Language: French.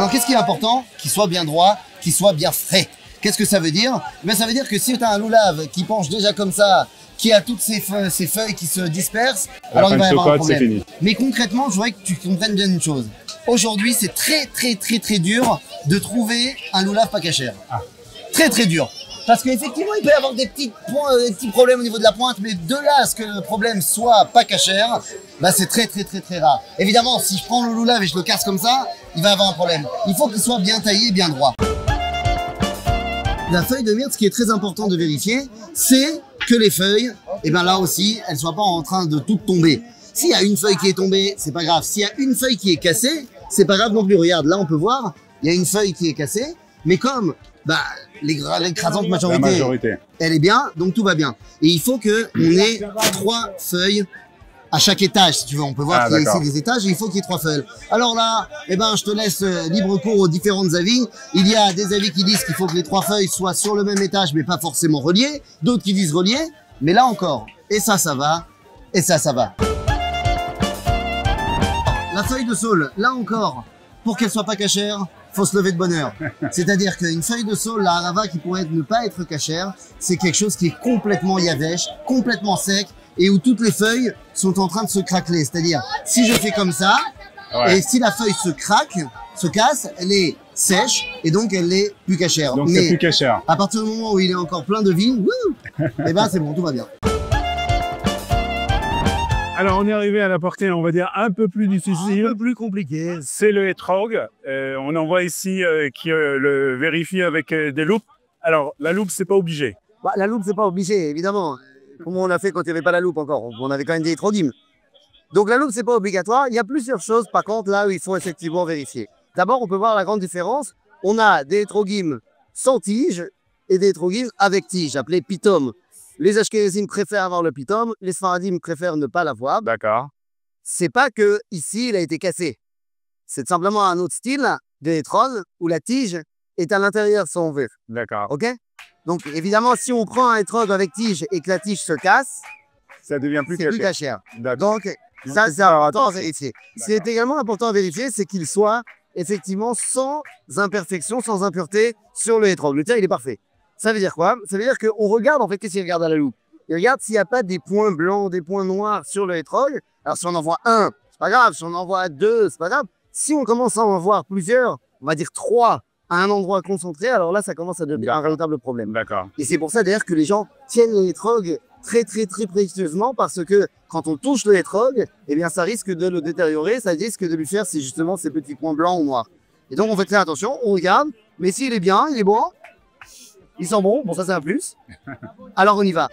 Alors qu'est-ce qui est important? Qu'il soit bien droit, qu'il soit bien frais. Qu'est-ce que ça veut dire? Ben, ça veut dire que si tu as un loulave qui penche déjà comme ça, qui a toutes ces feuilles qui se dispersent, alors il va y avoir un problème. Mais concrètement, je voudrais que tu comprennes bien une chose. Aujourd'hui, c'est très dur de trouver un loulave pas cachère. Très dur. Parce qu'effectivement, il peut y avoir des petits problèmes au niveau de la pointe, mais de là à ce que le problème soit pas cachère, bah c'est très rare. Évidemment, si je prends le loulave et je le casse comme ça, il va avoir un problème. Il faut qu'il soit bien taillé, bien droit. La feuille de myrte, ce qui est très important de vérifier, c'est que les feuilles, et ben là aussi, elles soient pas en train de toutes tomber. S'il y a une feuille qui est tombée, c'est pas grave. S'il y a une feuille qui est cassée, c'est pas grave non plus. Regarde, là on peut voir, il y a une feuille qui est cassée, mais comme bah, l'écrasante majorité, elle est bien, donc tout va bien. Et il faut que on ait 3 feuilles à chaque étage, si tu veux. On peut voir qu'il y a ici des étages et il faut qu'il y ait 3 feuilles. Alors là, eh ben, je te laisse libre cours aux différents avis. Il y a des avis qui disent qu'il faut que les 3 feuilles soient sur le même étage, mais pas forcément reliées. D'autres qui disent reliées, mais là encore. Et ça va. Et ça va. La feuille de saule, là encore, pour qu'elle soit pas cachère, faut se lever de bonne heure. C'est-à-dire qu'une feuille de saule, la harava, qui pourrait ne pas être cachère, c'est quelque chose qui est complètement yavèche, complètement sec, et où toutes les feuilles sont en train de se craqueler. C'est-à-dire, si je fais comme ça, et si la feuille se craque, se casse, elle est sèche, et donc elle est plus cachère. Donc c'est plus cachère. À partir du moment où il est encore plein de vie, et ben c'est bon, tout va bien. Alors, on est arrivé à la partie, on va dire, un peu plus difficile. Un peu plus compliqué. C'est le hétrog. On en voit ici qui le vérifie avec des loupes. Alors, la loupe, c'est pas obligé. Bah, la loupe, c'est pas obligé, évidemment. Comment on a fait quand il n'y avait pas la loupe encore? On avait quand même des hétrogymes. Donc, la loupe, c'est pas obligatoire. Il y a plusieurs choses, par contre, là où il faut effectivement vérifier. D'abord, on peut voir la grande différence. On a des hétrogymes sans tige et des hétrogymes avec tige, appelés pitom. Les Ashkénazim préfèrent avoir le pitom, les Sfaradim préfèrent ne pas l'avoir. D'accord. C'est pas que ici il a été cassé. C'est simplement un autre style de hétrog où la tige est à l'intérieur sans ouvrir. D'accord. Ok? Donc évidemment, si on prend un hétrog avec tige et que la tige se casse, ça devient plus cachère. Donc ça, c'est important à vérifier. Ce qui est également important à vérifier, c'est qu'il soit effectivement sans imperfection, sans impureté sur le hétrog. Le tien, il est parfait. Ça veut dire quoi? Ça veut dire qu'on regarde, en fait, qu'est-ce qu'il regarde à la loupe? Il regarde s'il n'y a pas des points blancs, des points noirs sur le hétrog. Alors, si on en voit un, c'est pas grave. Si on en voit 2, c'est pas grave. Si on commence à en voir plusieurs, on va dire 3 à un endroit concentré, alors là, ça commence à devenir un véritable problème. D'accord. Et c'est pour ça, d'ailleurs, que les gens tiennent le hétrog très précieusement parce que quand on touche le hétrog, eh bien, ça risque de le détériorer, ça risque de lui faire, c'est justement ces petits points blancs ou noirs. Et donc, on fait très attention, on regarde, mais s'il est bien, il est bon, il sent bon, ça c'est un plus. Alors on y va.